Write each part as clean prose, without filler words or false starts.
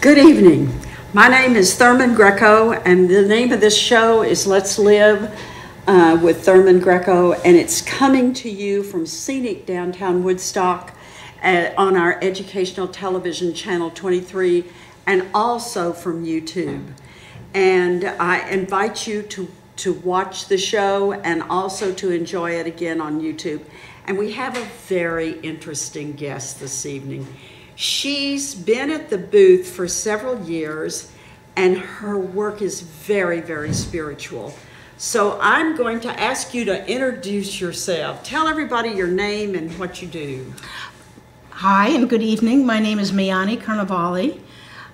Good evening. My name is Thurman Greco, and the name of this show is Let's Live with Thurman Greco, and it's coming to you from scenic downtown Woodstock on our educational television channel 23, and also from YouTube. And I invite you to watch the show and also to enjoy it again on YouTube. And we have a very interesting guest this evening. She's been at the booth for several years, and her work is very, very spiritual. So I'm going to ask you to introduce yourself. Tell everybody your name and what you do. Hi, and good evening. My name is Miani Carnevale.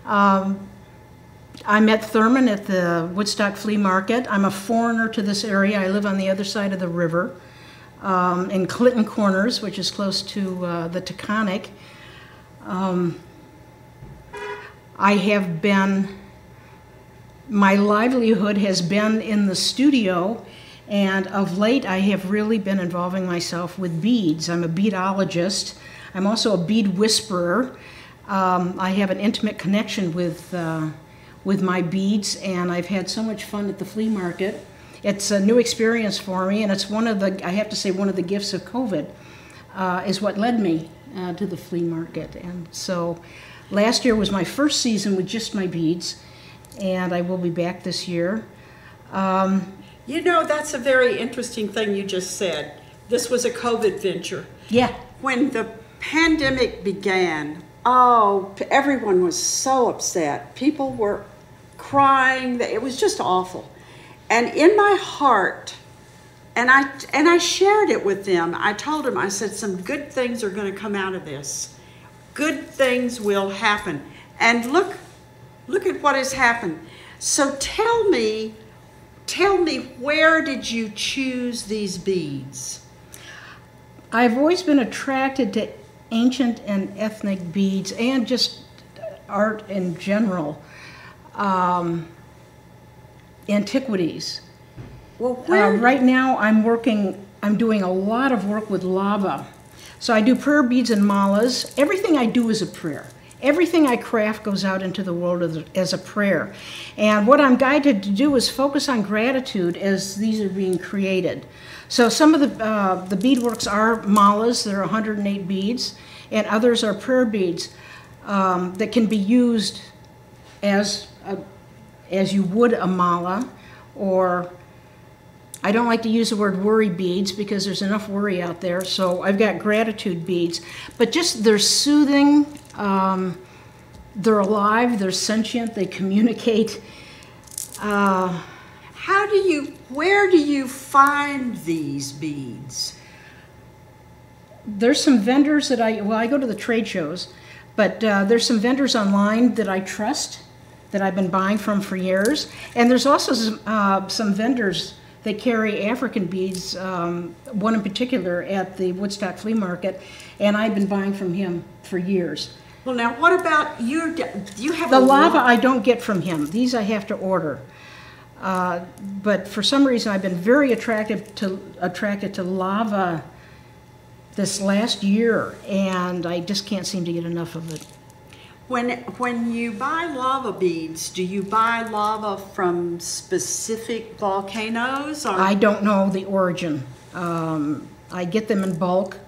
I met Thurman at the Woodstock Flea Market. I'm a foreigner to this area. I live on the other side of the river in Clinton Corners, which is close to the Taconic. My livelihood has been in the studio, and of late I have really been involving myself with beads. I'm a beadologist. I'm also a bead whisperer. I have an intimate connection with my beads, and I've had so much fun at the flea market. It's a new experience for me, and it's one of the, I have to say, one of the gifts of COVID is what led me to the flea market. And so last year was my first season with just my beads, and I will be back this year. You know, that's a very interesting thing you just said. This was a COVID venture. Yeah. When the pandemic began, oh, everyone was so upset. People were crying. It was just awful. And in my heart, and I shared it with them. I told them, I said, some good things are going to come out of this. Good things will happen. And look at what has happened. So tell me, where did you choose these beads? I've always been attracted to ancient and ethnic beads and just art in general. Antiquities. Well, right now I'm doing a lot of work with lava. So I do prayer beads and malas. Everything I do is a prayer. Everything I craft goes out into the world as a prayer. And what I'm guided to do is focus on gratitude as these are being created. So some of the beadworks are malas, there are 108 beads, and others are prayer beads that can be used as you would a mala, or I don't like to use the word worry beads because there's enough worry out there, so I've got gratitude beads. But just they're soothing, they're alive, they're sentient, they communicate. Where do you find these beads? There's some vendors that I go to the trade shows, but there's some vendors online that I trust, that I've been buying from for years. And there's also some vendors that carry African beads, one in particular at the Woodstock Flea Market, and I've been buying from him for years. Well, now what about you? You have the lava I don't get from him. These I have to order. But for some reason I've been very attracted to lava this last year, and I just can't seem to get enough of it. When you buy lava beads, do you buy lava from specific volcanoes? Or? I don't know the origin. I get them in bulk.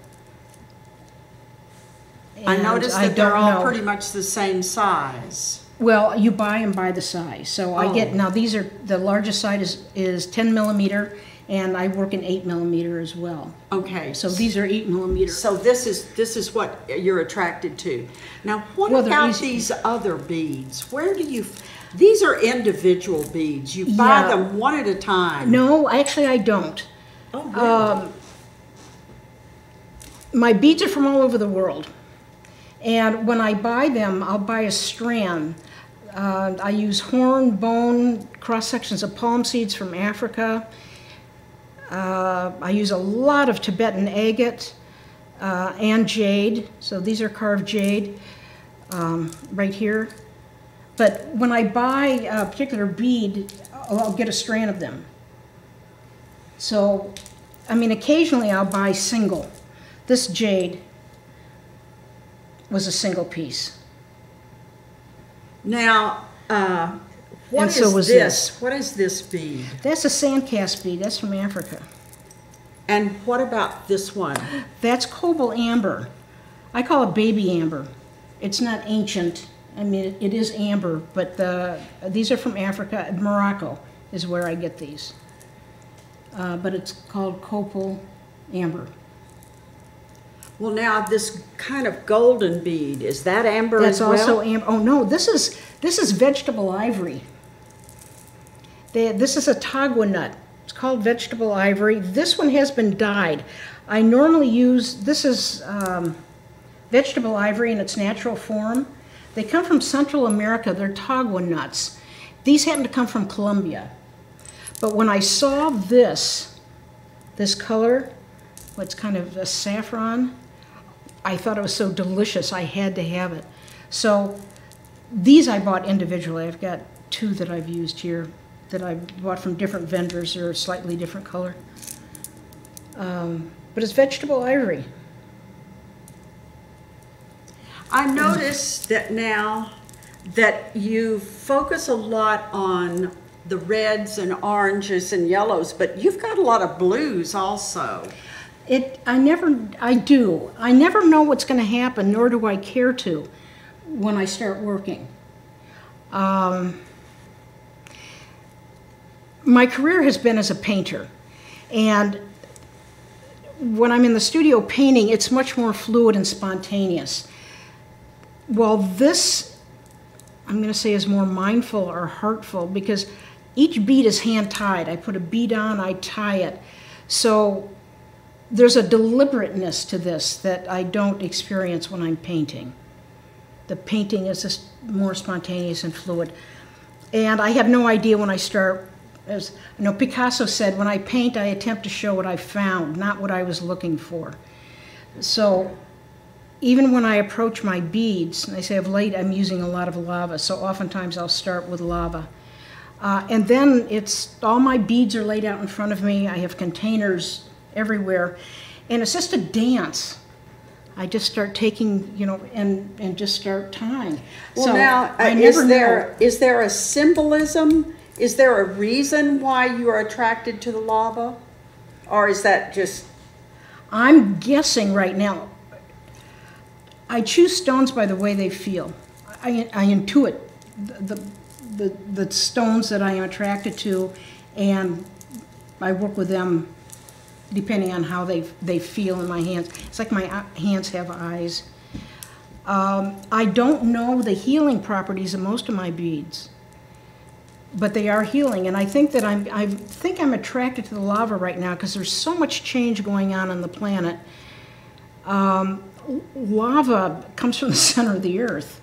I noticed that they're all pretty much the same size. Well, you buy them by the size. So I get, now these are, the largest size is 10 millimeter, and I work in 8 millimeter as well. Okay. So these are 8 millimeter. So this is what you're attracted to. Now, what about these other beads? Where do you, these are individual beads. You buy them one at a time. No, actually I don't. Oh, really? My beads are from all over the world. And when I buy them, I'll buy a strand. I use horn, bone, cross-sections of palm seeds from Africa. I use a lot of Tibetan agate and jade. So these are carved jade right here. But when I buy a particular bead, I'll get a strand of them. So, I mean, occasionally I'll buy single. This jade was a single piece. Now, what And is so was this? What is this bead? That's a sandcast bead. That's from Africa. And what about this one? That's cobalt amber. I call it baby amber. It's not ancient. I mean, it is amber, but these are from Africa. Morocco is where I get these. But it's called cobalt amber. Well, now this kind of golden bead, is that amber as well? That's also amber. Oh no, this is vegetable ivory. This is a tagua nut. It's called vegetable ivory. This one has been dyed. I normally use, this is vegetable ivory in its natural form. They come from Central America. They're tagua nuts. These happen to come from Colombia. But when I saw this color, what's kind of a saffron, I thought it was so delicious, I had to have it. So these I bought individually. I've got two that I've used here that I bought from different vendors. They're a slightly different color. But it's vegetable ivory. I noticed that now that you focus a lot on the reds and oranges and yellows, but you've got a lot of blues also. I do. I never know what's going to happen, nor do I care to when I start working. My career has been as a painter, and when I'm in the studio painting, it's much more fluid and spontaneous. Well, this, I'm going to say, is more mindful or heartful because each bead is hand-tied. I put a bead on, I tie it. So there's a deliberateness to this that I don't experience when I'm painting. The painting is just more spontaneous and fluid. And I have no idea when I start. As you know, Picasso said, when I paint, I attempt to show what I found, not what I was looking for. So even when I approach my beads, and I say of late I'm using a lot of lava, so oftentimes I'll start with lava. And then all my beads are laid out in front of me. I have containers everywhere, and it's just a dance. I just start taking, and just start tying. Well, so now, is there a symbolism? Is there a reason why you are attracted to the lava? Or is that just... I'm guessing right now. I choose stones by the way they feel. I intuit the stones that I am attracted to, and I work with them depending on how they feel in my hands. It's like my hands have eyes. I don't know the healing properties of most of my beads, but they are healing, and I think that I'm attracted to the lava right now because there's so much change going on the planet. Lava comes from the center of the earth.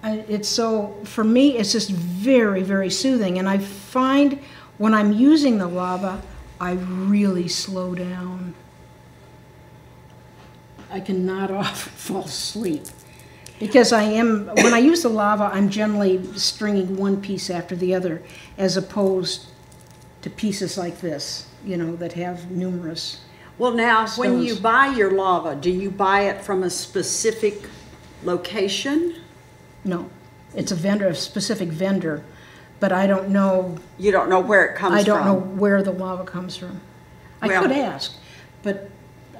For me, it's just very, very soothing, and I find when I'm using the lava, I really slow down. I can nod off and fall asleep. Because when I use the lava, I'm generally stringing one piece after the other, as opposed to pieces like this, that have numerous Well, now, stones. when you buy your lava, do you buy it from a specific location? No, it's a specific vendor, but I don't know. You don't know where it comes from? I don't know where the lava comes from. I could ask, but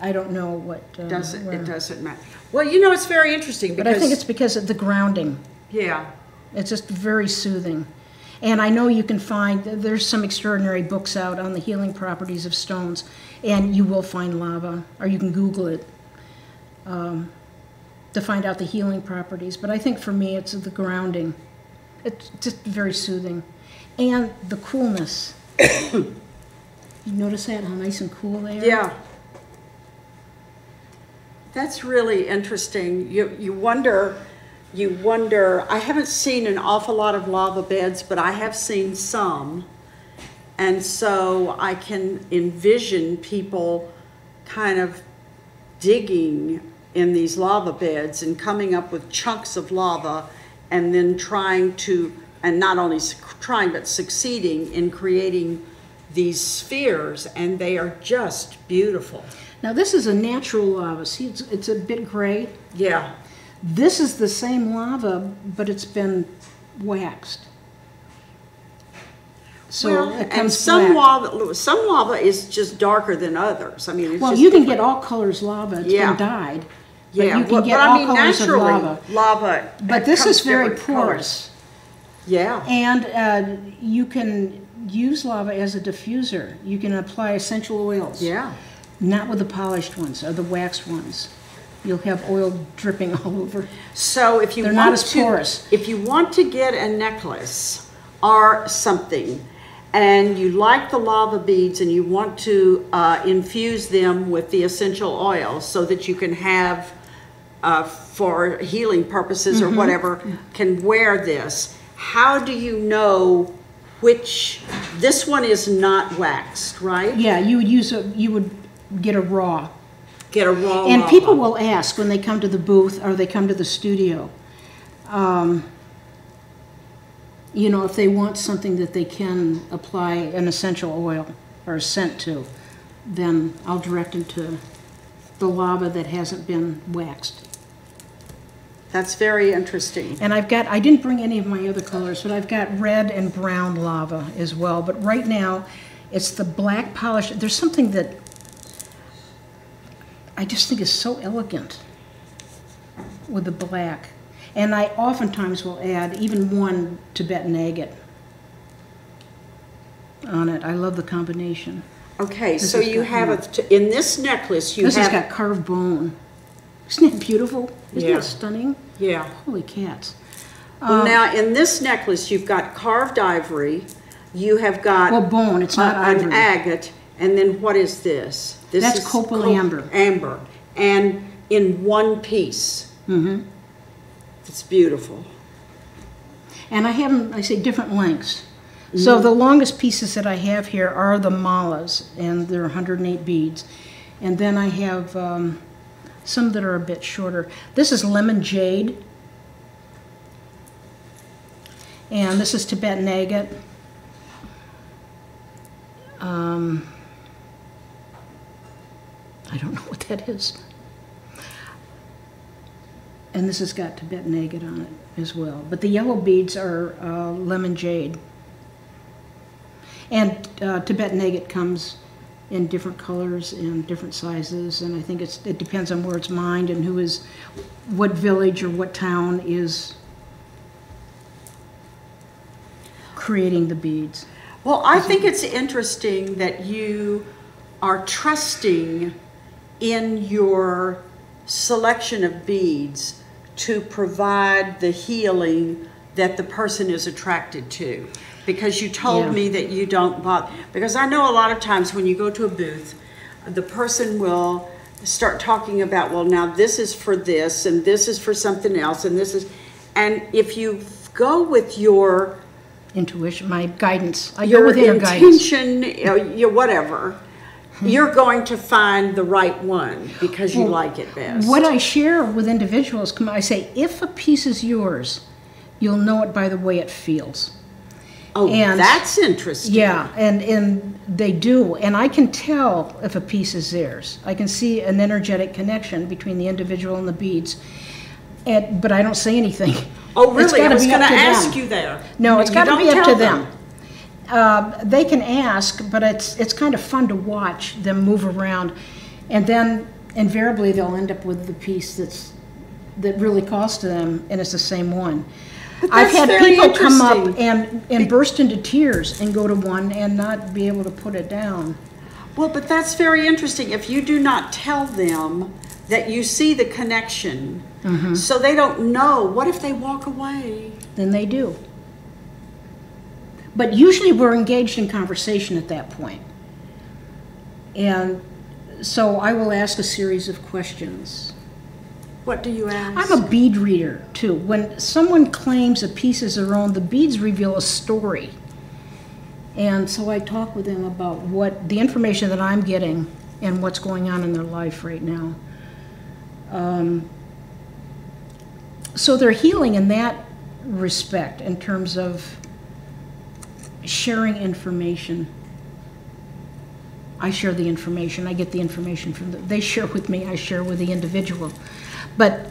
I don't know what. It doesn't matter. Well, it's very interesting because... But I think it's because of the grounding. Yeah. It's just very soothing. And I know you can find, there's some extraordinary books out on the healing properties of stones, and you will find lava, or you can Google it to find out the healing properties. But I think for me, it's the grounding. It's just very soothing. And the coolness. You notice that, how nice and cool they are? Yeah. That's really interesting. You wonder, I haven't seen an awful lot of lava beds, but I have seen some. And so I can envision people kind of digging in these lava beds and coming up with chunks of lava and then trying to, and not only trying, but succeeding in creating these spheres, and they are just beautiful. Now this is a natural lava. See, it's a bit gray. Yeah. This is the same lava, but it's been waxed. So Well, it and comes some black. lava is just darker than others. I mean, it's Well, just you can different. get all colors lava. It's Yeah. been dyed. But Yeah, you can well, get but all I mean, colors of naturally, lava. lava. But this comes is very different colors. porous. Yeah. And you can use lava as a diffuser. You can apply essential oils. Yeah. Not with the polished ones or the waxed ones. You'll have oil dripping all over. So if you They're want not as porous. if you want to get a necklace or something, and you like the lava beads and you want to infuse them with the essential oil so that you can have for healing purposes or whatever, can wear this. How do you know which? This one is not waxed, right? Yeah, you would get a raw. Get a raw And lava. people will ask when they come to the booth or they come to the studio, you know, if they want something that they can apply an essential oil or a scent to, then I'll direct them to the lava that hasn't been waxed. That's very interesting. And I didn't bring any of my other colors, but I've got red and brown lava as well. But right now, it's the black polish. There's something that I just think is so elegant with the black. And I oftentimes will add even one Tibetan agate on it. I love the combination. Okay, This so has you got- have in this necklace you This has have got carved bone. Isn't that beautiful? Isn't Yeah. that stunning? yeah. Holy cats. Well, now in this necklace you've got carved ivory, you have got Well, bone, it's not an ivory. agate, and then what is this? This That's is copal amber. Amber, and in one piece. Mm-hmm. It's beautiful. And I have them, I say, different lengths. So the longest pieces that I have here are the malas, and they're 108 beads. And then I have some that are a bit shorter. This is lemon jade. And this is Tibetan agate. I don't know what that is. And this has got Tibetan agate on it as well. But the yellow beads are lemon jade. And Tibetan agate comes in different colors and different sizes, and I think it depends on where it's mined and what village or what town is creating the beads. Well, I think it's interesting that you are trusting in your selection of beads to provide the healing that the person is attracted to. Because you told me that you don't bother. Because I know a lot of times when you go to a booth, the person will start talking about, well, now this is for this, and this is for something else, and this is, and if you go with your Intuition, my guidance. I go with inner guidance. intention, your whatever, you're going to find the right one because you like it best. What I share with individuals, I say, if a piece is yours, you'll know it by the way it feels. Oh, and that's interesting. Yeah, and they do. And I can tell if a piece is theirs. I can see an energetic connection between the individual and the beads. But I don't say anything. Oh, It's really? I gotta was be going up to to ask them. you there. No, it's You got to be don't up to tell them. They can ask, but it's kind of fun to watch them move around. And then invariably they'll end up with the piece that really calls to them, and it's the same one. But I've that's had very people come up interesting. and burst into tears and go to one and not be able to put it down. Well, but that's very interesting. If you do not tell them that you see the connection, so they don't know, what if they walk away? Then they do. But usually we're engaged in conversation at that point. And so I will ask a series of questions. What do you ask? I'm a bead reader too. When someone claims a piece is their own, the beads reveal a story. And so I talk with them about what the information that I'm getting and what's going on in their life right now. So they're healing in that respect in terms of sharing information. I share the information. I get the information from them. They share with me. I share with the individual. But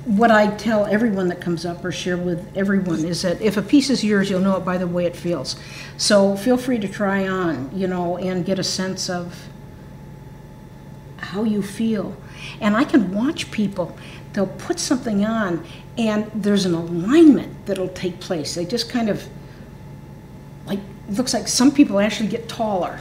what I tell everyone that comes up or share with everyone is that if a piece is yours, you'll know it by the way it feels. So feel free to try on, you know, and get a sense of how you feel. And I can watch people, they'll put something on and there's an alignment that'll take place. They just kind of, like, it looks like some people actually get taller,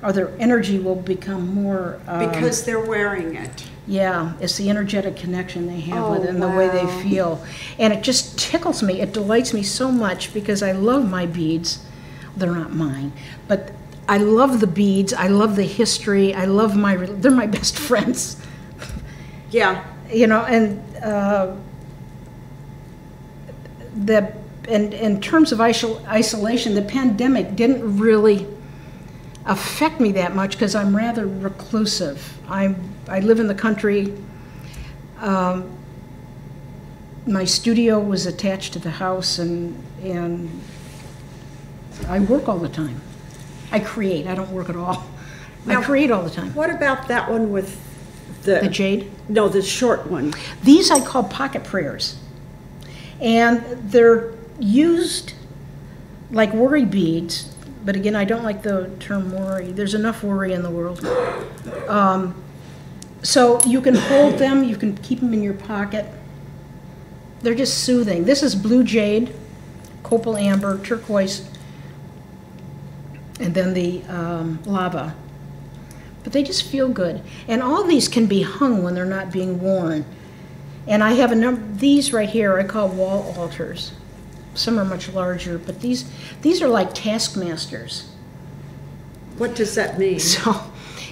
or their energy will become more... because they're wearing it. Yeah, it's the energetic connection they have with it and wow. the way they feel. And it just tickles me. It delights me so much because I love my beads. They're not mine, but I love the beads. I love the history. I love they're my best friends. Yeah. You know, and in terms of isolation, the pandemic didn't really affect me that much because I'm rather reclusive. I live in the country. My studio was attached to the house, and I work all the time. I create. I don't work at all. Now, I create all the time. What about that one with The jade? No, the short one. These I call pocket prayers. And they're used like worry beads, but again, I don't like the term worry. There's enough worry in the world. So you can hold them, you can keep them in your pocket. They're just soothing. This is blue jade, copal amber, turquoise, and then the lava. But they just feel good. And all these can be hung when they're not being worn. And I have a number, these right here I call wall altars. Some are much larger, but these are like taskmasters. What does that mean? So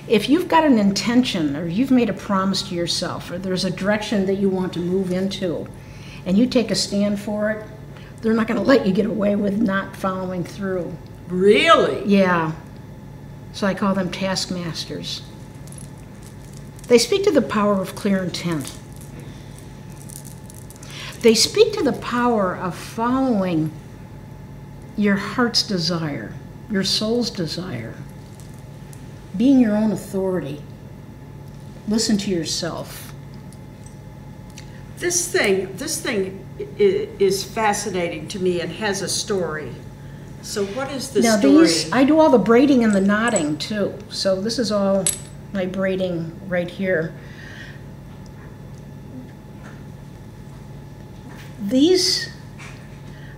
if you've got an intention, or you've made a promise to yourself, or there's a direction that you want to move into, and you take a stand for it, they're not going to let you get away with not following through. Really? Yeah. So I call them taskmasters. They speak to the power of clear intent. They speak to the power of following your heart's desire, your soul's desire, being your own authority. Listen to yourself. This thing is fascinating to me and has a story. So what is the Now story? these, I do all the braiding and the knotting too. So this is all my braiding right here. These,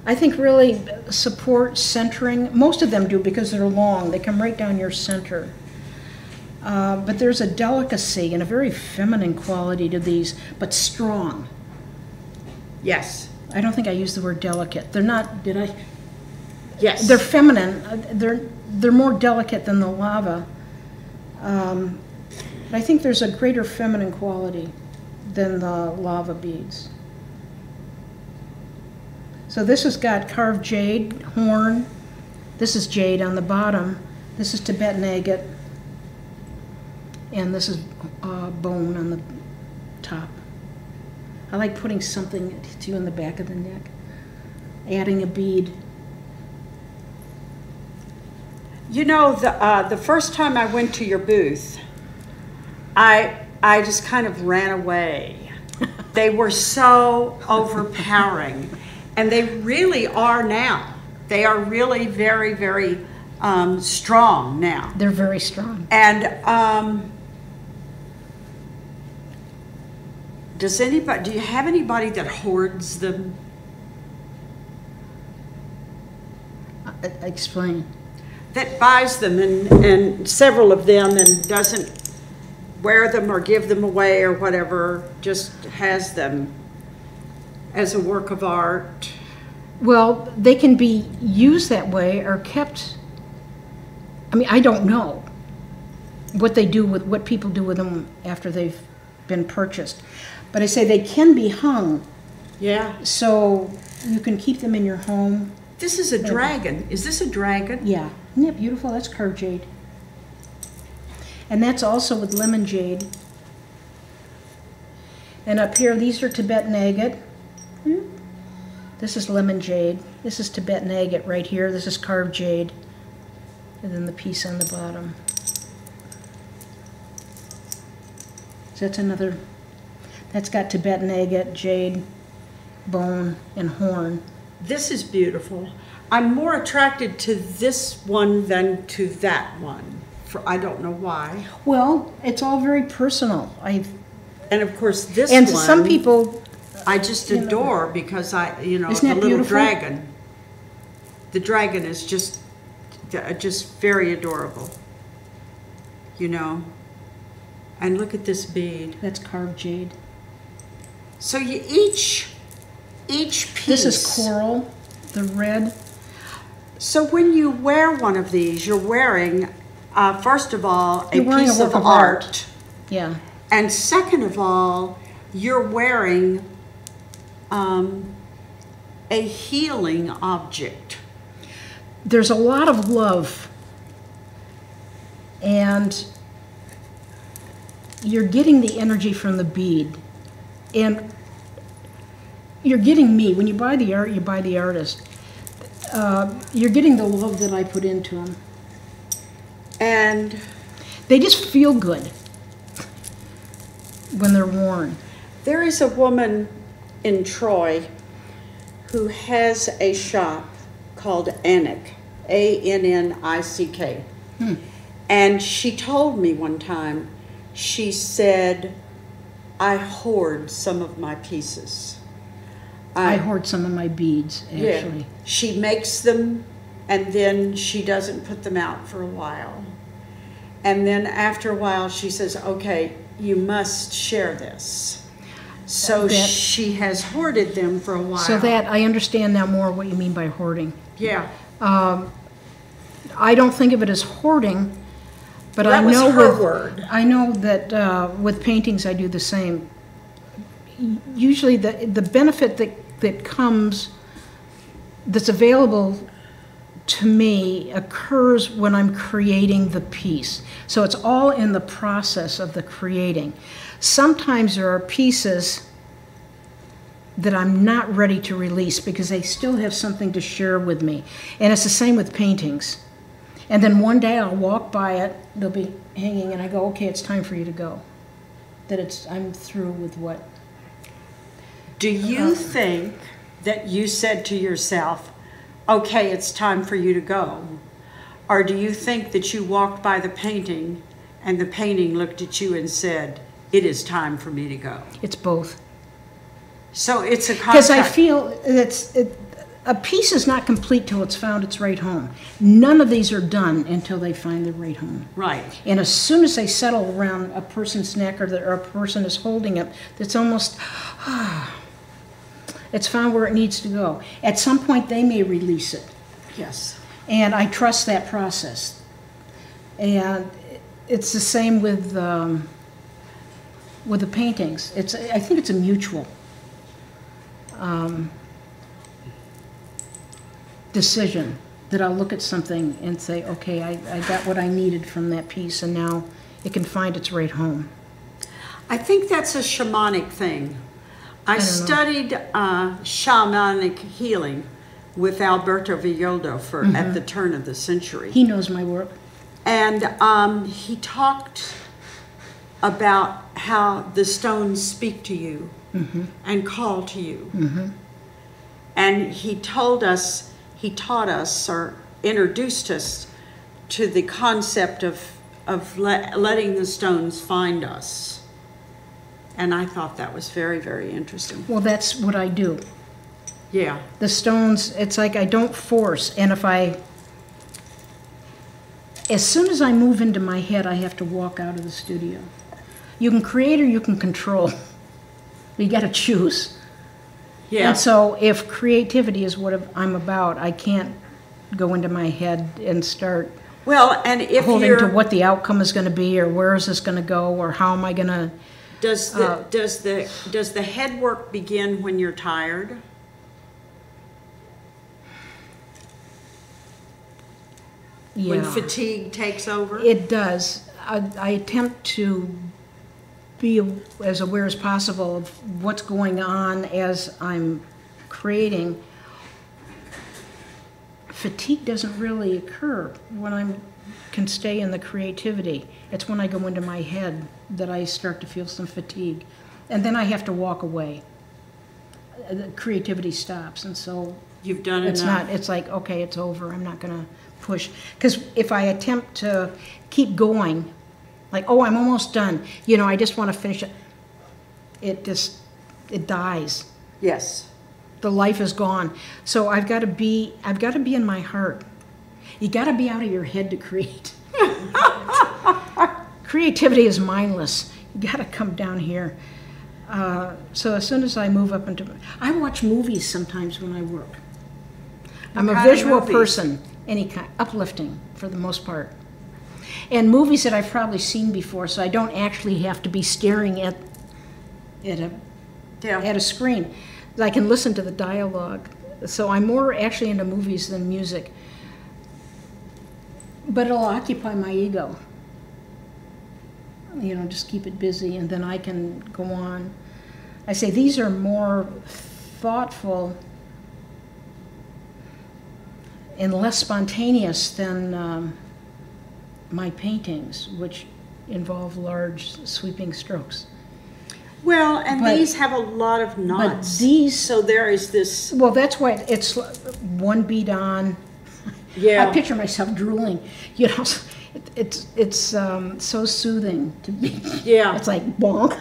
I think, really support centering. Most of them do because they're long. They come right down your center. But there's a delicacy and a very feminine quality to these, but strong. Yes. I don't think I used the word delicate. They're not, did I? Yes. They're feminine. They're more delicate than the lava. But I think there's a greater feminine quality than the lava beads. So this has got carved jade, horn. This is jade on the bottom. This is Tibetan agate. And this is bone on the top. I like putting something that hits you in the back of the neck. Adding a bead. You know, the first time I went to your booth, I just kind of ran away. They were so overpowering. And they really are now. They are really very, very strong now. They're very strong. And do you have anybody that hoards them? Explain. That buys them and several of them and doesn't wear them or give them away or whatever, just has them as a work of art? Well, they can be used that way or kept. I mean, I don't know what people do with them after they've been purchased. But I say they can be hung. Yeah. So you can keep them in your home. This is a dragon. Is this a dragon? Yeah. Isn't that beautiful? That's carved jade. And that's also with lemon jade. And up here, these are Tibetan agate. This is lemon jade. This is Tibetan agate right here. This is carved jade. And then the piece on the bottom. So that's That's got Tibetan agate, jade, bone, and horn. This is beautiful. I'm more attracted to this one than to that one. I don't know why. Well, it's all very personal. And of course, this and one. Some people. I just adore because the Isn't that little beautiful? dragon. The dragon is just very adorable. And look at this bead. That's carved jade. So each piece. This is coral, the red. So when you wear one of these, you're wearing, first of all, a piece work of art. Yeah. And second of all, you're wearing a healing object. There's a lot of love, and you're getting the energy from the bead, and you're getting me. When you buy the art, you buy the artist. You're getting the love that I put into them. And they just feel good when they're worn. There is a woman in Troy who has a shop called Annick, A-N-N-I-C-K. And she told me one time, she said, I hoard some of my pieces. I hoard some of my beads, actually. Yeah. She makes them, and then she doesn't put them out for a while. And then after a while, she says, okay, you must share this. So she has hoarded them for a while. So that, I understand now more what you mean by hoarding. Yeah. I don't think of it as hoarding, but That was her word. I know that with paintings I do the same. Usually the benefit that comes, that's available to me, occurs when I'm creating the piece. So it's all in the process of the creating. Sometimes there are pieces that I'm not ready to release because they still have something to share with me. And it's the same with paintings. And then one day I'll walk by it, they'll be hanging, and I go, okay, it's time for you to go. I'm through with what. Do you think that you said to yourself, okay, it's time for you to go? Or do you think that you walked by the painting and the painting looked at you and said, it is time for me to go? It's both. So it's a Because I contact. feel a piece is not complete till it's found its right home. None of these are done until they find their right home. Right. And as soon as they settle around a person's neck or a person is holding it, it's almost, it's found where it needs to go. At some point, they may release it. Yes. And I trust that process. And it's the same with the paintings. I think it's a mutual decision that I'll look at something and say, okay, I got what I needed from that piece, and now it can find its right home. I think that's a shamanic thing. I studied shamanic healing with Alberto Villoldo at the turn of the century. He knows my work. And he talked about how the stones speak to you and call to you. And he taught us or introduced us to the concept of letting the stones find us. And I thought that was very, very interesting. Well, that's what I do. Yeah. The stones, it's like I don't force, and as soon as I move into my head, I have to walk out of the studio. You can create or you can control. You got to choose. Yeah. And so if creativity is what I'm about, I can't go into my head and start and if holding to what the outcome is going to be, or where is this going to go, or how am I going to... Does the head work begin when you're tired? Yeah. When fatigue takes over? It does. I attempt to be as aware as possible of what's going on as I'm creating. Fatigue doesn't really occur when I can stay in the creativity. It's when I go into my head that I start to feel some fatigue. and then I have to walk away. The creativity stops, and so You've done it's enough. not. It's like, okay, it's over. I'm not going to push, because if I attempt to keep going, like, oh, I'm almost done. You know, I just want to finish it. It dies. Yes. The life is gone. So I've got to be in my heart. You got to be out of your head to create. Creativity is mindless. You got to come down here. So as soon as I move up into, I watch movies sometimes when I work. I'm a visual person, any kind, uplifting for the most part. And movies that I've probably seen before, so I don't actually have to be staring at a screen. I can listen to the dialogue. So I'm more actually into movies than music. But it'll occupy my ego. You know, just keep it busy, and then I can go on. I say these are more thoughtful and less spontaneous than my paintings, which involve large sweeping strokes. Well, and these have a lot of knots. But these, so there is this. Well, that's why it's one bead on. Yeah. I picture myself drooling. You know, it's so soothing to be. Yeah. It's like bonk,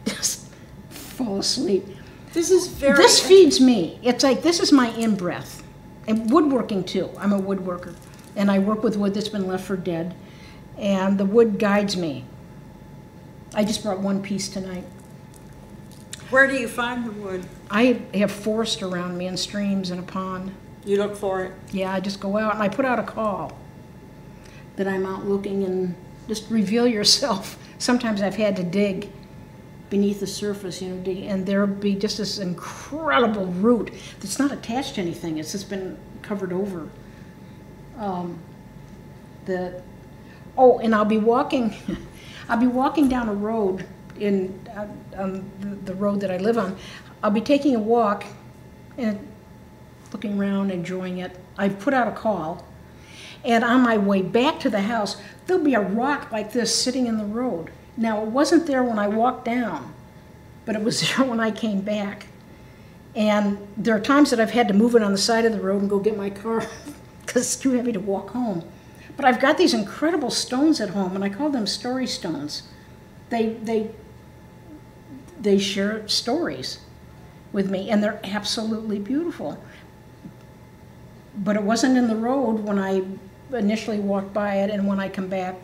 just fall asleep. This feeds me. It's like this is my in-breath. And woodworking too. I'm a woodworker, and I work with wood that's been left for dead, and the wood guides me. I just brought one piece tonight. Where do you find the wood? I have forest around me and streams and a pond. You look for it? Yeah, I just go out and I put out a call that I'm out looking, and just reveal yourself. Sometimes I've had to dig beneath the surface, you know, and there'll be just this incredible root that's not attached to anything. It's just been covered over. And I'll be walking down a road on the road that I live on. I'll be taking a walk and looking around, enjoying it. I've put out a call, and on my way back to the house, there'll be a rock like this sitting in the road. Now, it wasn't there when I walked down, but it was there when I came back. And there are times that I've had to move it on the side of the road and go get my car because it's too heavy to walk home. But I've got these incredible stones at home, and I call them story stones. They share stories with me, and they're absolutely beautiful. But it wasn't in the road when I initially walked by it, and when I come back,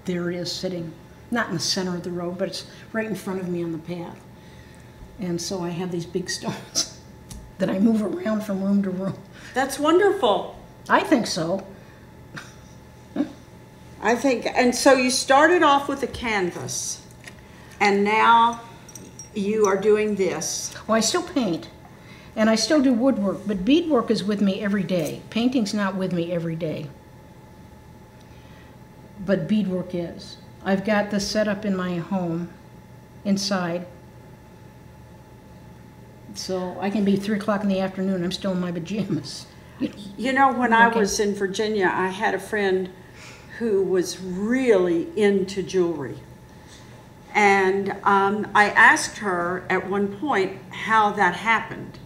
there it is sitting. Not in the center of the road, but it's right in front of me on the path. And so I have these big stones that I move around from room to room. That's wonderful. I think so. I think, and so you started off with a canvas, and now you are doing this. Well, I still paint, and I still do woodwork, but beadwork is with me every day. Painting's not with me every day, but beadwork is. I've got this set up in my home, inside, so I can be 3 o'clock in the afternoon, I'm still in my pajamas. You know, when I was in Virginia, I had a friend who was really into jewelry. And I asked her at one point how that happened.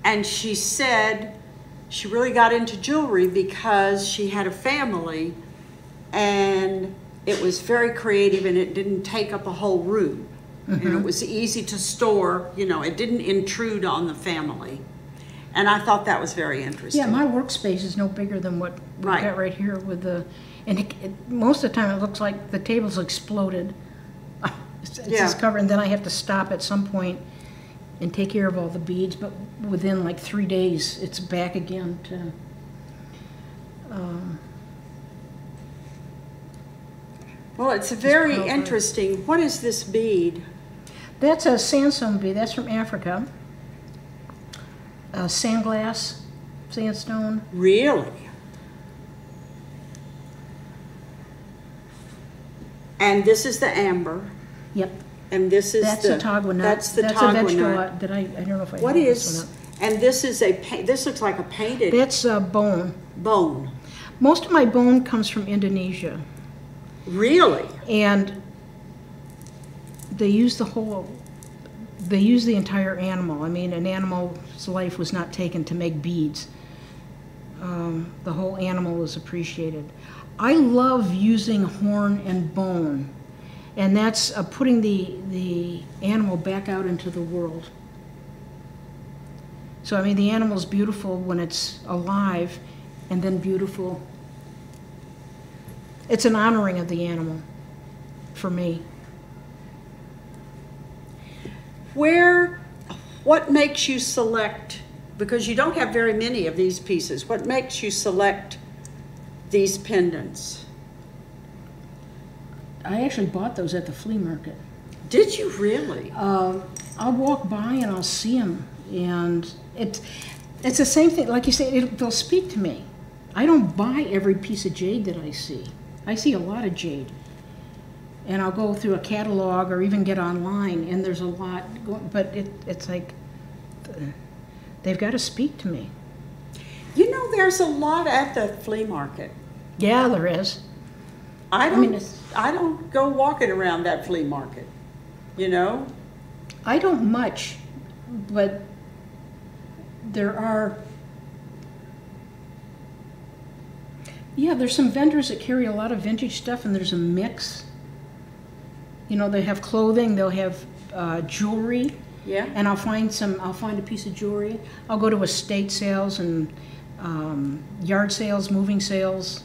And she said she really got into jewelry because she had a family, and it was very creative, and it didn't take up a whole room. Mm-hmm. And it was easy to store, you know, it didn't intrude on the family. And I thought that was very interesting. Yeah, my workspace is no bigger than what we've got right here with the, and most of the time it looks like the table's exploded. It's just covered, and then I have to stop at some point and take care of all the beads, but within like 3 days it's back again to well, it's very interesting. What is this bead? That's a sandstone bead. That's from Africa. Sandglass, sandstone. Really? And this is the amber. Yep. And this is that's the Tagonic. That's the Tagonic. That's a vegetable that I don't know if I what have is, this one up. And this is this looks like a painted. That's bone. Bone. Most of my bone comes from Indonesia. Really? And they use the entire animal. I mean, an animal's life was not taken to make beads. The whole animal is appreciated. I love using horn and bone, and that's putting the animal back out into the world. So, I mean, the animal's beautiful when it's alive, and then beautiful. It's an honoring of the animal, for me. What makes you select, because you don't have very many of these pieces, what makes you select these pendants? I actually bought those at the flea market. Did you really? I'll walk by and I'll see them, and it's the same thing. Like you say, they'll speak to me. I don't buy every piece of jade that I see. I see a lot of jade, and I'll go through a catalog or even get online, and there's a lot going, but it's like they've got to speak to me. You know, there's a lot at the flea market. Yeah, there is. I don't go walking around that flea market, you know? I don't much, but there are, yeah, there's some vendors that carry a lot of vintage stuff, and there's a mix. You know, they have clothing, they'll have jewelry. Yeah. And I'll find a piece of jewelry. I'll go to estate sales and yard sales, moving sales.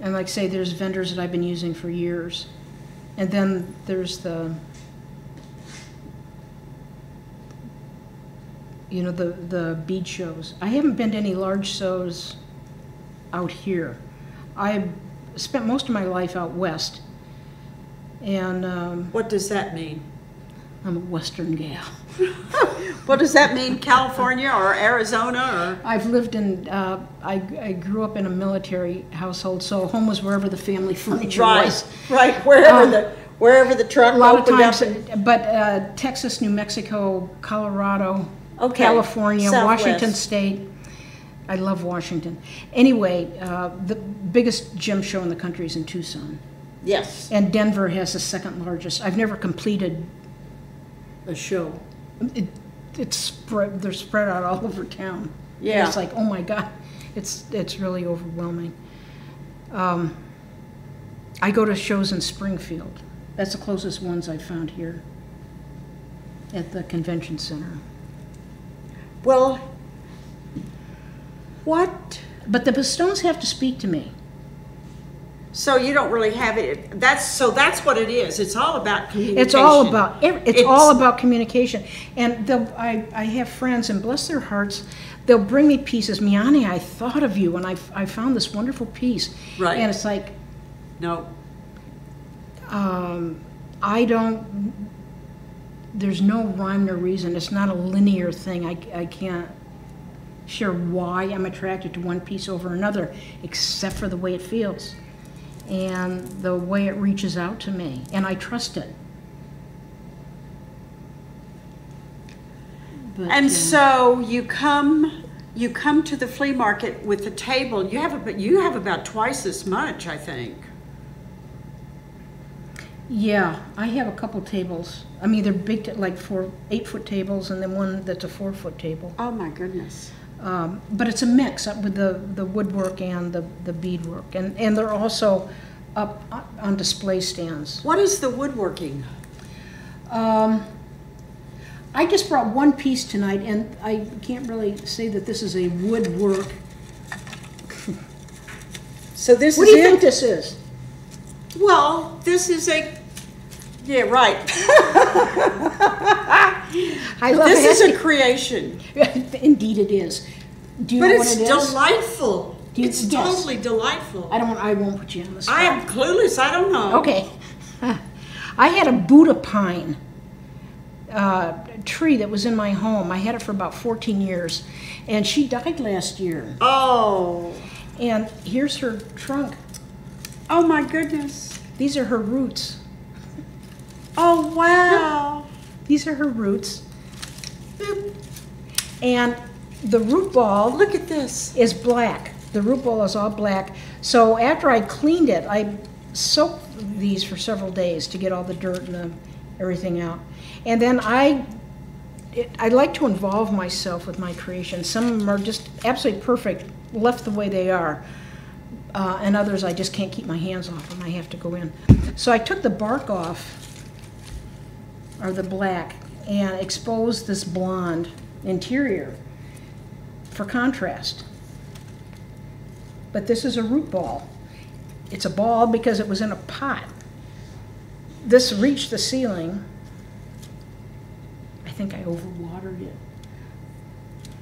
And like I say, there's vendors that I've been using for years. And then there's the bead shows. I haven't been to any large shows out here. I spent most of my life out west. And what does that mean? I'm a Western gal. What does that mean? California or Arizona? Or? I've lived in, I grew up in a military household, so home was wherever the family furniture was. Right, wherever the truck a lot of opened times, up. But Texas, New Mexico, Colorado, Okay. California, Southwest. Washington State. I love Washington. Anyway, the biggest gem show in the country is in Tucson. Yes. And Denver has the second largest. I've never completed a show. They're spread out all over town. Yeah. And it's like, oh my God, it's really overwhelming. I go to shows in Springfield. That's the closest ones I've found here at the convention center. Well, what? But the stones have to speak to me. So you don't really have it. That's what it is. It's all about communication. It's all about communication. And I have friends, and bless their hearts, they'll bring me pieces. Miani, I thought of you when I found this wonderful piece. Right. And it's like, no. There's no rhyme nor reason. It's not a linear thing. I can't share why I'm attracted to one piece over another, except for the way it feels and the way it reaches out to me, and I trust it. But, and so you come to the flea market with the table. You have about twice as much, I think. Yeah, I have a couple tables. I mean, they're big, like 8-foot tables, and then one that's a 4-foot table. Oh my goodness. But it's a mix up with the woodwork and the beadwork, and they're also up on display stands. What is the woodworking? I just brought one piece tonight, and I can't really say that this is a woodwork. So this what is do you think this is? Well, this is yeah, right. This is a creation. Indeed it is. Do you know what it is? But it's delightful. It's yes. totally delightful. I won't put you on the spot. I am clueless. I don't know. Okay. I had a Buddha pine tree that was in my home. I had it for about 14 years, and she died last year. Oh. And here's her trunk. Oh my goodness. These are her roots. Oh wow. These are her roots. Boop. And the root ball, look at this, is black. The root ball is all black. So after I cleaned it, soak these for several days to get all the dirt and everything out. And then I like to involve myself with my creations. Some of them are just absolutely perfect, left the way they are. And others I just can't keep my hands off them. I have to go in. So I took the bark off, or the black, and exposed this blonde interior for contrast. But this is a root ball. It's a ball because it was in a pot. This reached the ceiling. I think I overwatered it.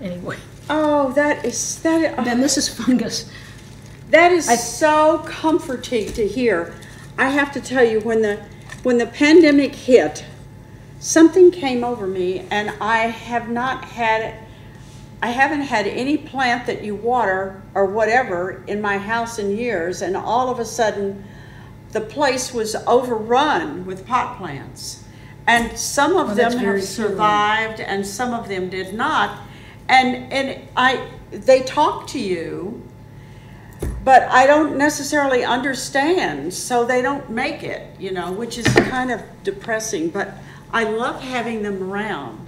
Anyway. Oh, that is that. Then this is fungus. That is so comforting to hear. I have to tell you, when the pandemic hit, something came over me, and I haven't had any plant that you water or whatever in my house in years, and all of a sudden the place was overrun with pot plants. And some of them have survived and some of them did not. And they talk to you, but I don't necessarily understand, so they don't make it, you know, which is kind of depressing, but I love having them around.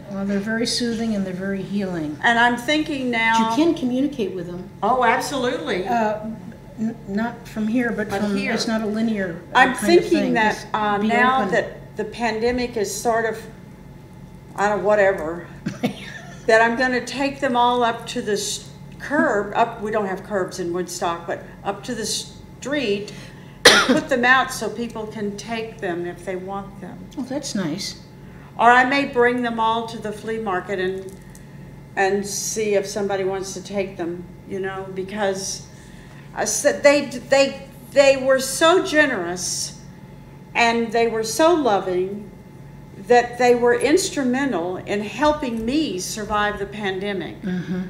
Well, they're very soothing and they're very healing. And I'm thinking now... You can communicate with them. Oh, absolutely. Not from here, but from here. It's not a linear I'm kind of thinking thing. that now open. that the pandemic is sort of, I don't know, whatever, that I'm going to take them all up to the curb, we don't have curbs in Woodstock, but up to the street and put them out so people can take them if they want them. Oh, that's nice. Or I may bring them all to the flea market and see if somebody wants to take them, you know, because they were so generous and they were so loving that they were instrumental in helping me survive the pandemic. Mm-hmm.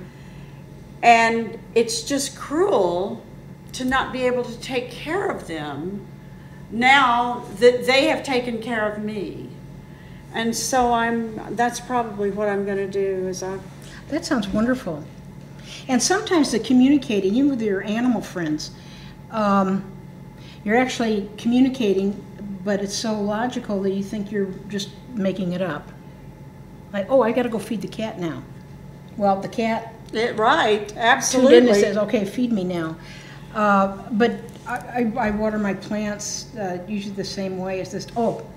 And it's just cruel to not be able to take care of them now that they have taken care of me. And so that's probably what I'm going to do. That sounds wonderful. And sometimes the communicating, even with your animal friends, you're actually communicating, but it's so logical that you think you're just making it up. Like, oh, I got to go feed the cat now. Well, the cat... right, absolutely. Tuned in and says, okay, feed me now. But I water my plants usually the same way as this. Oh,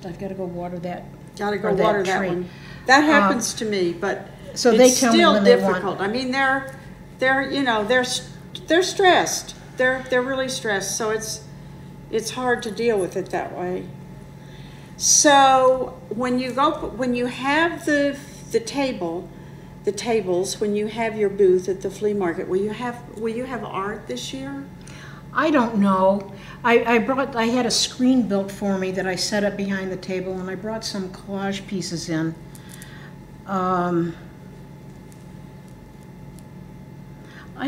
I've got to go water that. Got to go water that one. That happens to me, but so it's they tell still me when difficult. They want. I mean, they're stressed. They're really stressed. So it's hard to deal with it that way. So when you have the tables, when you have your booth at the flea market, will you have art this year? I don't know. I had a screen built for me that I set up behind the table, and I brought some collage pieces in. I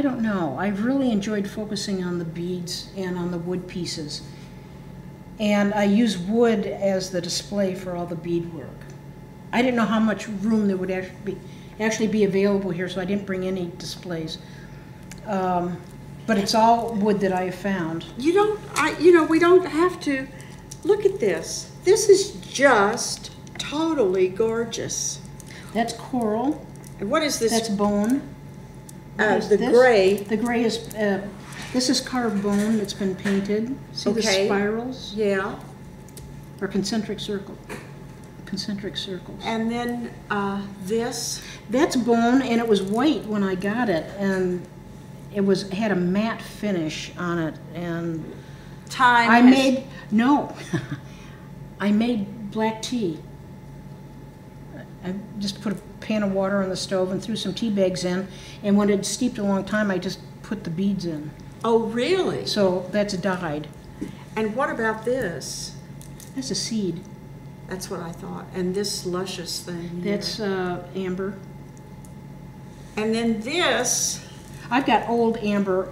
don't know. I've really enjoyed focusing on the beads and on the wood pieces. And I use wood as the display for all the bead work. I didn't know how much room there would actually be available here, so I didn't bring any displays. But it's all wood that I have found. We don't have to. Look at this. This is just totally gorgeous. That's coral. And what is this? That's bone. Gray. The gray is, this is carved bone that's been painted. See the spirals? Yeah. Or concentric circles. And then this? That's bone, and it was white when I got it, and it had a matte finish on it, and I made black tea. I just put a pan of water on the stove and threw some tea bags in, and when it steeped a long time, I just put the beads in. Oh, really? So that's dyed. And what about this? That's a seed. That's what I thought. And this luscious thing here. That's amber. And then this. I've got old amber,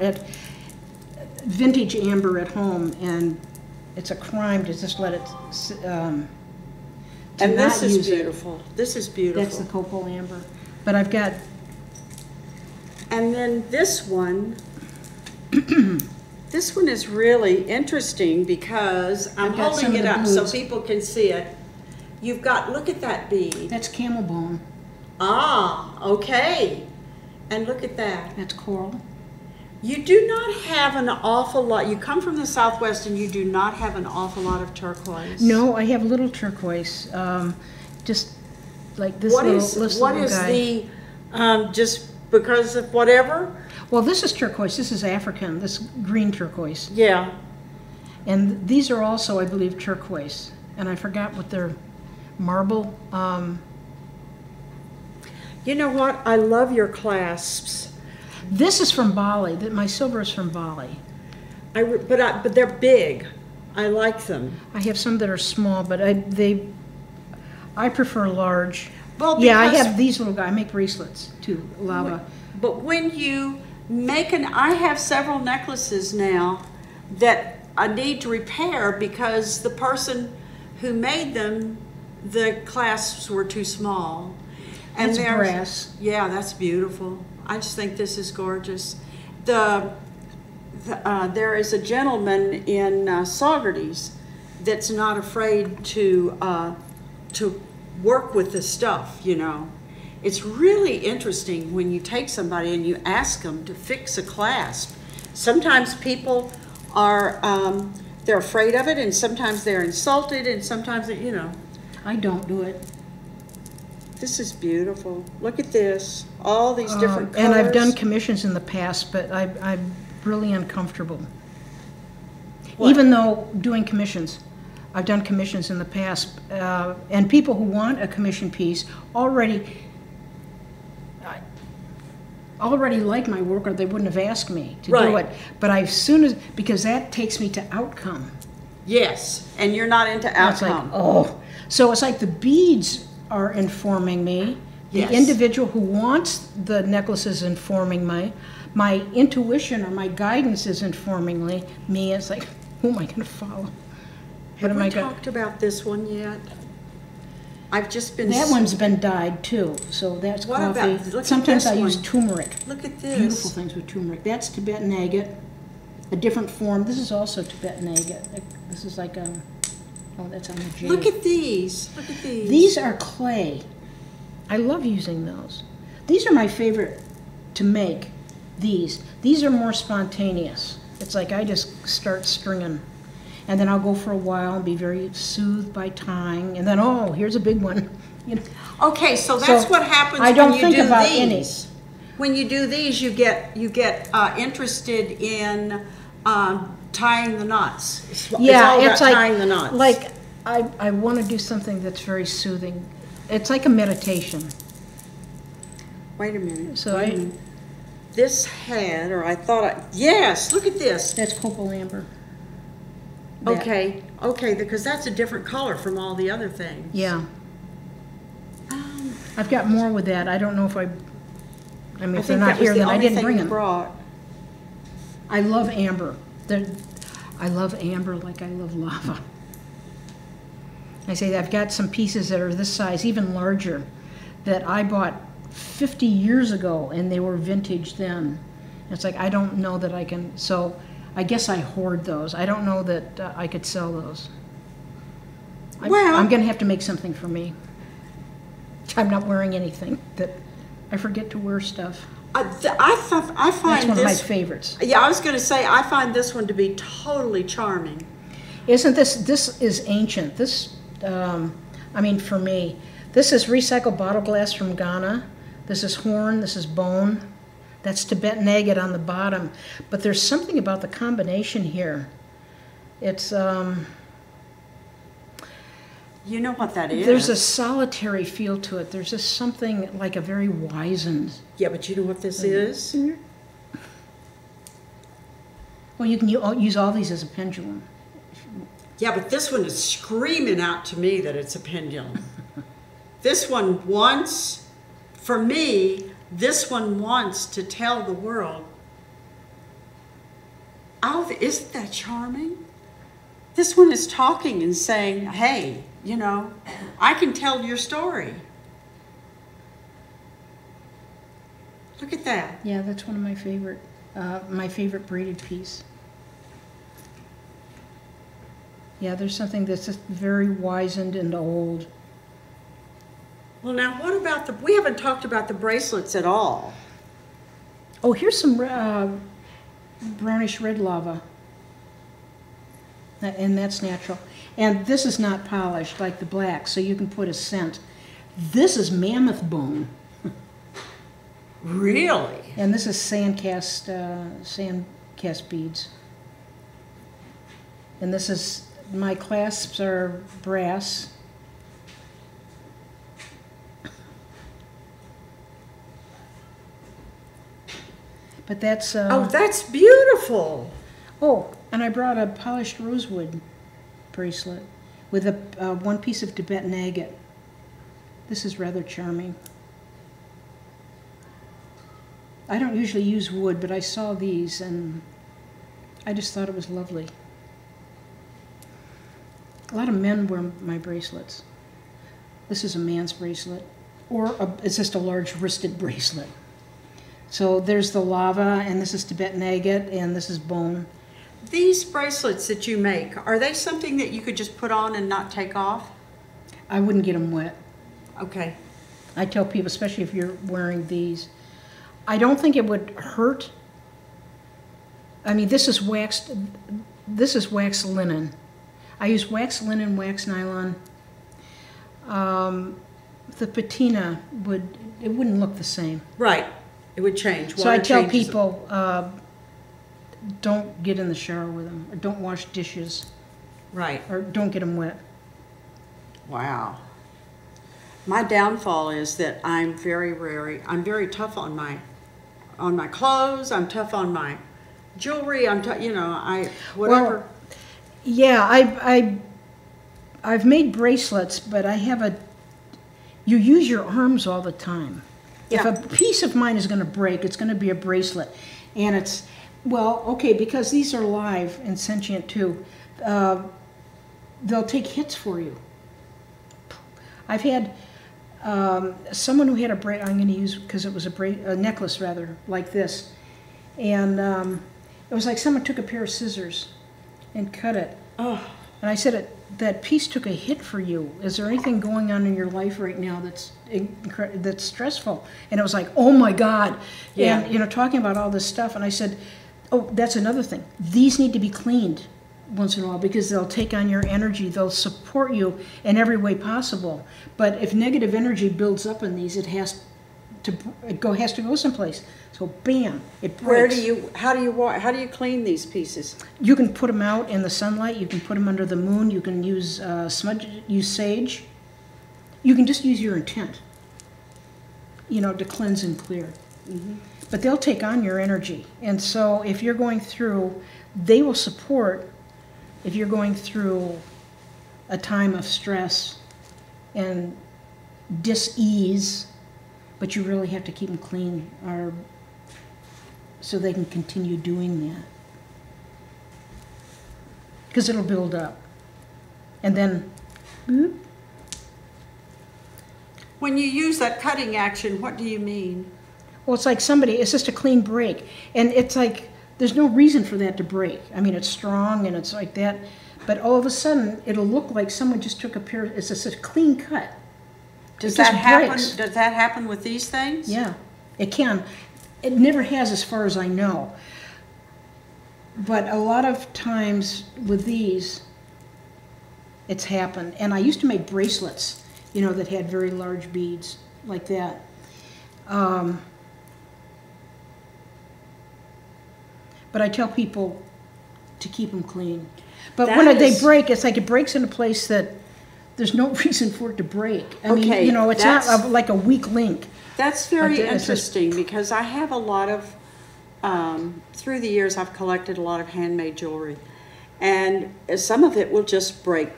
vintage amber at home, and it's a crime to just let it and this is beautiful. This is beautiful. That's the copal amber. But I've got... And then this one This one is really interesting because I'm I've got some holding of it the up so blues. people can see it. You've got, look at that bead. That's camel bone. Ah, okay. And look at that. That's coral. You do not have an awful lot. You come from the Southwest and you do not have an awful lot of turquoise. No, I have little turquoise. Just like this What little, is this what little is guy. the just because of whatever? Well, this is turquoise. This is African. This green turquoise. Yeah. And these are also, I believe, turquoise. And I forgot what they're marble. You know what? I love your clasps. This is from Bali. My silver is from Bali. But they're big. I like them. I have some that are small, but I prefer large. Well, Yeah, I because- have these little guys. I make bracelets too, lava. But when you make I have several necklaces now that I need to repair because the person who made them, the clasps were too small. And That's there's- brass. Yeah, that's beautiful. I just think this is gorgeous. There is a gentleman in Saugerties that's not afraid to work with the stuff, you know. It's really interesting when you take somebody and you ask them to fix a clasp. Sometimes people are, they're afraid of it, and sometimes they're insulted, and sometimes, you know. I don't do it. This is beautiful. Look at this. All these different colors. And I've done commissions in the past, but I'm really uncomfortable. What? Even though doing commissions, I've done commissions in the past, and people who want a commission piece already like my work, or they wouldn't have asked me to do Right. it. But because that takes me to outcome. Yes, and you're not into And it's like, outcome. oh. So it's like the beads are informing me. The Yes. individual who wants the necklace is informing me. My intuition or my guidance is informing me. It's like, who am I going to follow? Have we talked about this one yet? I've just been... That one's been dyed too, so that's What coffee. about- look at Sometimes this I use one. turmeric. Look at this. Beautiful things with turmeric. That's Tibetan agate, a different form. This is also Tibetan agate. This is like oh, that's on the jade. Look at these. Look at these. These are clay. I love using those. These are my favorite to make. These are more spontaneous. It's like I just start stringing, and then I'll go for a while and be very soothed by tying, and then oh, here's a big one. You know. Okay, so that's what happens I don't when you think do about these. When you do these, you get interested in tying the knots. It's all about like tying the knots. like I want to do something that's very soothing. It's like a meditation. Wait a minute. So wait a minute. This had, or I thought, yes, look at this. That's copal amber. That. Okay, because that's a different color from all the other things. Yeah. I've got more with that. I don't know if I mean, if they're not here, then I didn't bring them. Brought. I love amber. I love amber like I love lava. I say that I've got some pieces that are this size, even larger, that I bought 50 years ago, and they were vintage then. It's like, I don't know that I can, so I guess I hoard those. I don't know that I could sell those. Well, I'm going to have to make something for me. I'm not wearing anything. That I forget to wear stuff. I find That's one of my this. favorites. Yeah, I was going to say I find this one to be totally charming. Isn't this is ancient. This, I mean, for me, this is recycled bottle glass from Ghana. This is horn, this is bone. That's Tibetan agate on the bottom. But there's something about the combination here. It's, You know what that is? there's a solitary feel to it. There's just something like a very wizened. Yeah, but you know what this is? Well, you can use all these as a pendulum. Yeah, but this one is screaming out to me that it's a pendulum. This one wants, for me, this one wants to tell the world, oh, isn't that charming? This one is talking and saying, hey, you know, I can tell your story. Look at that. Yeah, that's one of my favorite braided piece. Yeah, there's something that's just very wizened and old. Well, now what about we haven't talked about the bracelets at all. Oh, here's some brownish red lava. And that's natural. And this is not polished like the black, so you can put a scent. This is mammoth bone. Really? And this is sandcast beads. And this is, my clasps are brass. But that's... oh, that's beautiful. Oh, and I brought a polished rosewood bracelet with a one piece of Tibetan agate. This is rather charming. I don't usually use wood, but I saw these and I just thought it was lovely. A lot of men wear my bracelets. This is a man's bracelet, or it's just a large wristed bracelet. So there's the lava, and this is Tibetan agate, and this is bone. These bracelets that you make, are they something that you could just put on and not take off? I wouldn't get them wet. Okay. I tell people, especially if you're wearing these, I don't think it would hurt. I mean, this is waxed linen. I use wax linen, wax nylon. The patina wouldn't look the same. Right. It would change. So I tell people, don't get in the shower with them, or don't wash dishes. Right. Or don't get them wet. Wow. My downfall is that I'm very tough on my clothes. I'm tough on my jewelry. Whatever. Well, yeah, I've made bracelets, but you use your arms all the time. Yeah. If a piece of mine is going to break, it's going to be a bracelet. And it's, well, okay, because these are live and sentient too, they'll take hits for you. I've had someone who had I'm going to use, because it was a necklace rather, like this. And it was like someone took a pair of scissors and cut it. Oh. And I said, that piece took a hit for you. Is there anything going on in your life right now that's stressful? And it was like, oh my God. Yeah. And, talking about all this stuff. And I said, oh, that's another thing. These need to be cleaned once in a while because they'll take on your energy. They'll support you in every way possible. But if negative energy builds up in these, it has to go someplace. So bam, it breaks. How do you clean these pieces? You can put them out in the sunlight. You can put them under the moon. You can use use sage. You can just use your intent, to cleanse and clear. Mm-hmm. But they'll take on your energy. And so if you're going through, they will support if you're going through a time of stress and dis-ease, but you really have to keep them clean so they can continue doing that. Because it'll build up. And then, whoop. When you use that cutting action, what do you mean? Well, it's like it's just a clean break. And it's like, there's no reason for that to break. I mean, it's strong and it's like that. But all of a sudden, it'll look like someone just took it's just a clean cut. Does that happen? Does that happen with these things? Yeah, it can. It never has, as far as I know. But a lot of times with these, it's happened. And I used to make bracelets, that had very large beads like that. But I tell people to keep them clean. But when they break, it's like it breaks in a place that there's no reason for it to break. I mean, it's not like a weak link. That's very interesting because I have a lot of, through the years, I've collected a lot of handmade jewelry. And some of it will just break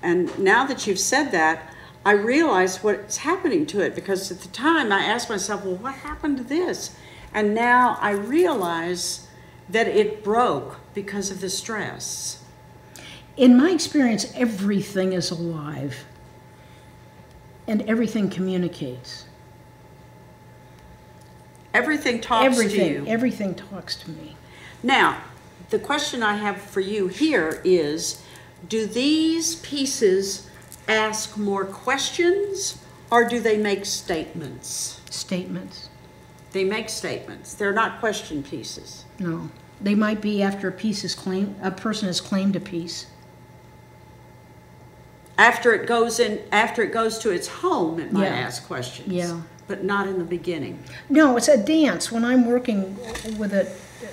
and now that you've said that, I realize what's happening to it because at the time I asked myself, well, what happened to this? And now I realize that it broke because of the stress. In my experience, everything is alive and everything communicates. Everything talks to you. Everything talks to me. Now, the question I have for you here is, do these pieces ask more questions or do they make statements? Statements. They make statements. They're not question pieces. No. They might be after a person has claimed a piece. After it goes to its home, it might ask questions. Yeah. But not in the beginning. No, it's a dance. When I'm working with it,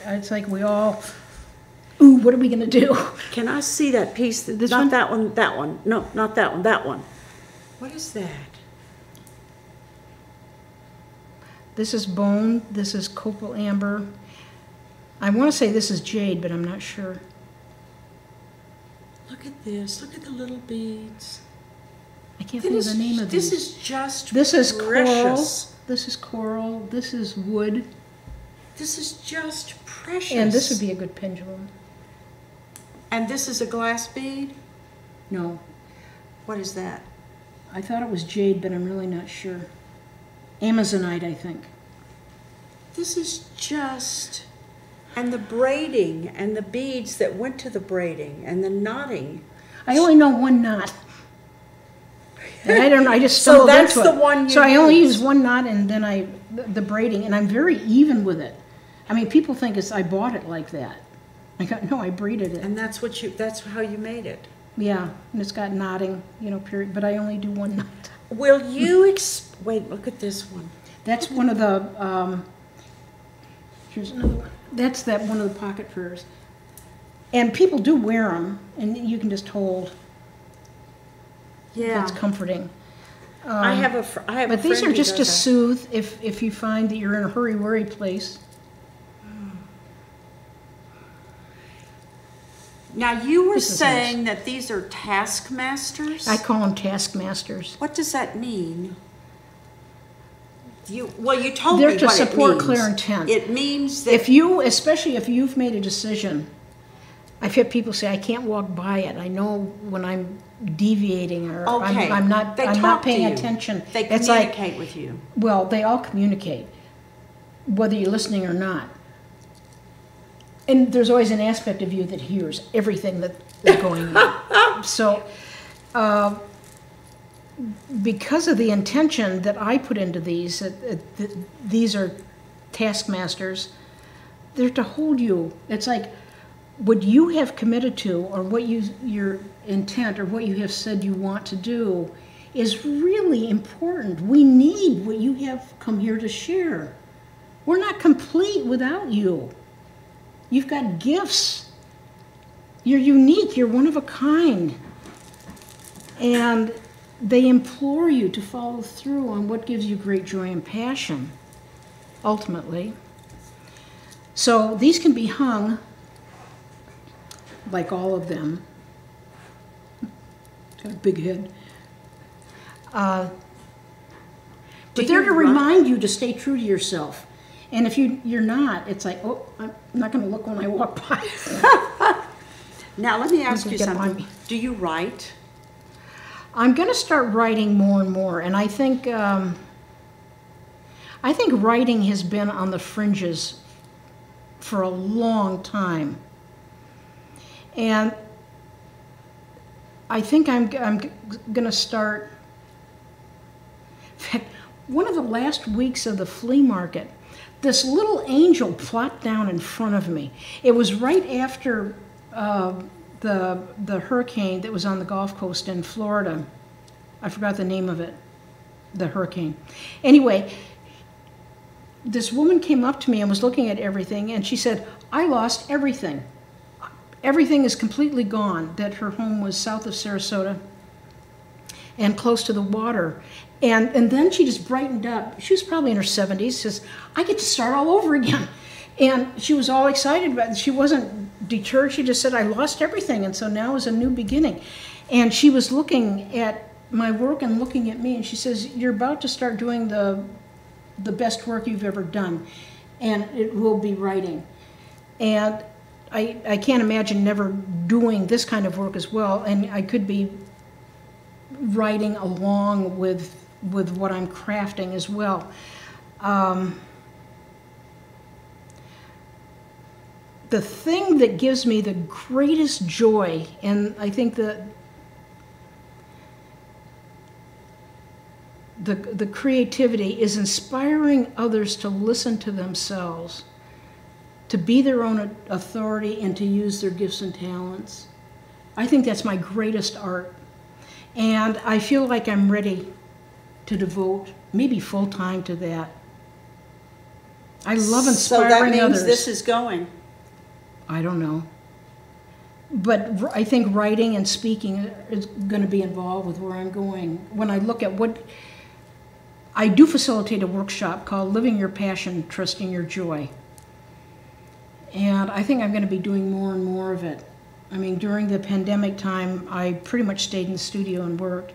it's like we all, ooh, what are we going to do? Can I see that piece? This Not one? that one, that one. No, not that one, that one. What is that? This is bone, this is copal amber. I want to say this is jade, but I'm not sure. Look at this. Look at the little beads. I can't think of the name of these. This is just This is coral. precious. This is coral. This is wood. This is just precious. And this would be a good pendulum. And this is a glass bead? No, What is that? I thought it was jade, but I'm really not sure. Amazonite, I think. This is just... And the braiding and the beads that went to the braiding and the knotting. I only know one knot. And I don't know, I just stumbled So that's into it. the one you So I only use. use one knot and then the braiding, and I'm very even with it. I mean, people think I bought it like that. I go, no, I braided it. And that's how you made it. Yeah, and it's got knotting, period, but I only do one knot. Will you wait, look at this one. That's one of the, here's another one. That's one of the pocket furs. And people do wear them, and you can just hold. Yeah. That's comforting. I have a But these friend are who just to does that. soothe if you find that you're in a hurry-worry place. Now, you were This is saying that these are taskmasters? I call them taskmasters. What does that mean? You told They're me to what it support means. clear intent. It means that Especially if you've made a decision, I've had people say, I can't walk by it. I know when I'm deviating or okay, I'm not they talk paying to you. attention. They It's communicate with you. Well, they all communicate, whether you're listening or not. And there's always an aspect of you that hears everything that's going on. So, because of the intention that I put into these, these are taskmasters, they're to hold you. It's like what you have committed to, or what your intent, or what you have said you want to do is really important. We need what you have come here to share. We're not complete without you. You've got gifts. You're unique. You're one of a kind. And they implore you to follow through on what gives you great joy and passion, ultimately. So these can be hung, like all of them. Got a big head. But they're to remind you to stay true to yourself. And if you're not, it's like, oh, I'm not going to look when I walk by. Now, let me ask You you can get something. by me. Do you write? I'm going to start writing more and more, and I think writing has been on the fringes for a long time, and I think I'm going to start. In fact, one of the last weeks of the flea market, this little angel plopped down in front of me. It was right after the hurricane that was on the Gulf Coast in Florida. I forgot the name of it, the hurricane. Anyway, this woman came up to me and was looking at everything, and she said, I lost everything. Everything is completely gone, that her home was south of Sarasota and close to the water. And then she just brightened up. She was probably in her 70s, says, I get to start all over again. And she was all excited about it. She wasn't deterred. She just said, I lost everything, and so now is a new beginning. And she was looking at my work and looking at me, and she says, you're about to start doing the best work you've ever done, and it will be writing. And I can't imagine never doing this kind of work as well, and I could be writing along with what I'm crafting as well. the thing that gives me the greatest joy, and I think that the creativity is inspiring others to listen to themselves, to be their own authority, and to use their gifts and talents. I think that's my greatest art. And I feel like I'm ready to devote maybe full time to that. I love inspiring others. So that means this is going. I don't know. But I think writing and speaking is going to be involved with where I'm going. When I look at what... I do facilitate a workshop called Living Your Passion, Trusting Your Joy. And I think I'm going to be doing more and more of it. I mean, during the pandemic time, I pretty much stayed in the studio and worked.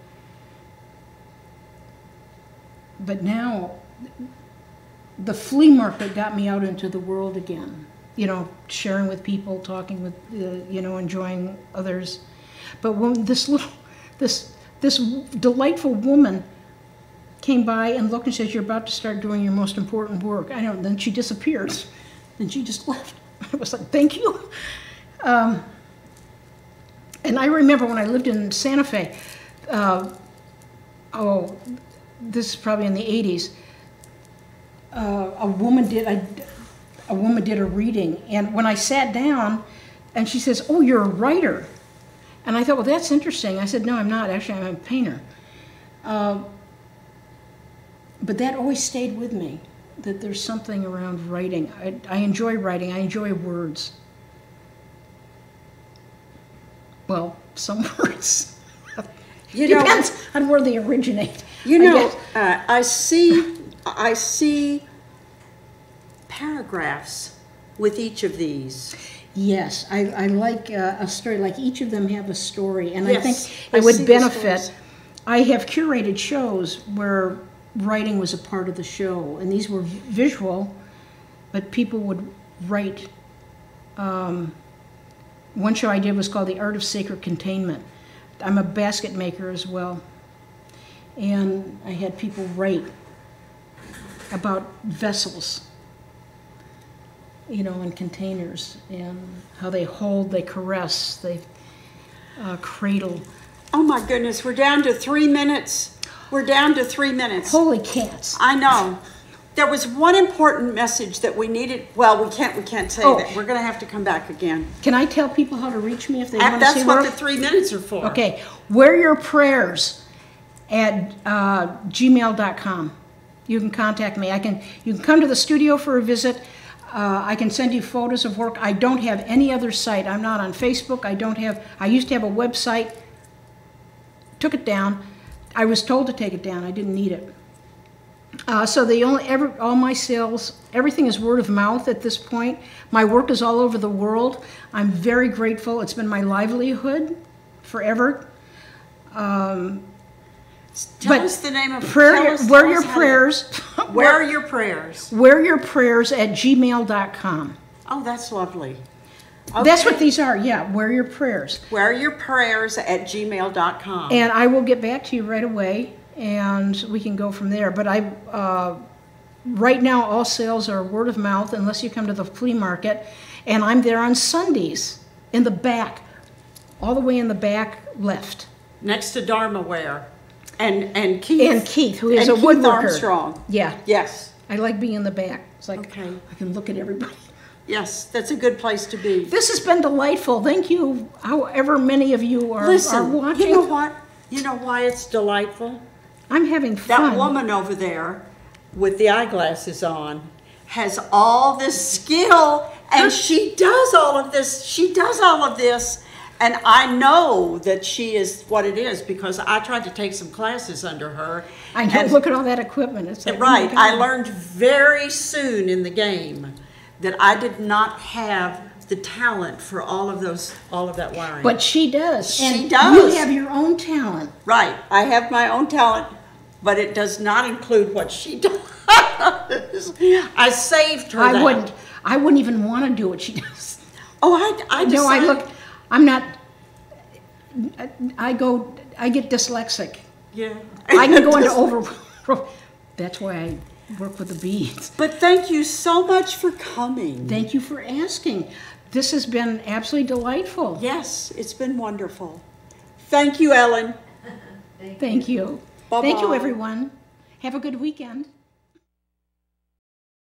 But now, the flea market got me out into the world again. You know, sharing with people, talking with, you know, enjoying others. But when this delightful woman came by and looked and said, "You're about to start doing your most important work." I don't know, then she disappeared. Then she just left. I was like, thank you. And I remember when I lived in Santa Fe, this is probably in the 80s, a woman did a reading, and when I sat down, and she says, "Oh, you're a writer." And I thought, well, that's interesting. I said, "No, I'm not. Actually, I'm a painter." But that always stayed with me, that there's something around writing. I enjoy writing. I enjoy words. Well, some words. Depends on where they originate. You know, I see paragraphs with each of these. Yes, I like a story. Like each of them have a story, and Yes, I think it would benefit. I have curated shows where writing was a part of the show, and these were visual, but people would write. One show I did was called The Art of Sacred Containment. I'm a basket maker as well, and I had people write about vessels, you know, in containers, and how they hold, they caress, they cradle. Oh my goodness, we're down to 3 minutes. We're down to 3 minutes. Holy cats. I know. There was one important message that we needed. Well, we can't say that. We're going to have to come back again. Can I tell people how to reach me if they want to see That's what the 3 minutes are for. Okay. wearyourprayers at gmail.com. You can contact me. You can come to the studio for a visit. I can send you photos of work. I don't have any other site. I'm not on Facebook. I used to have a website. Took it down. I was told to take it down. I didn't need it. So all my sales, everything is word of mouth at this point. My work is all over the world. I'm very grateful. It's been my livelihood forever. Tell us the name of Where Your Prayers. Where Your Prayers. wearyourprayers at gmail.com. Oh, that's lovely. Okay. That's what these are, yeah, Where Your Prayers. wearyourprayers at gmail.com. And I will get back to you right away, and we can go from there. But right now, all sales are word of mouth, unless you come to the flea market. And I'm there on Sundays, in the back, all the way in the back left. Next to Dharma Wear. And Keith. And Keith, who is a woodworker. Armstrong. Yeah. Yes. I like being in the back. It's like, okay. I can look at everybody. Yes, that's a good place to be. This has been delightful. Thank you, however many of you are watching. You know what? You know why it's delightful? I'm having fun. That woman over there with the eyeglasses on has all this skill, and she does all of this. She does all of this, and I know that she is what it is because I tried to take some classes under her. I know. Look at all that equipment. It's like, right. I learned very soon in the game that I did not have the talent for all of that wiring. But she does. She does. You have your own talent. Right. I have my own talent, but it does not include what she does. I saved her that. I wouldn't even want to do what she does. Oh, I decided. I get dyslexic. Yeah. I can go into over. That's why I work with the beads. But thank you so much for coming. Thank you for asking. This has been absolutely delightful. Yes, it's been wonderful. Thank you, Ellen. Thank you. Bye-bye. Thank you, everyone. Have a good weekend.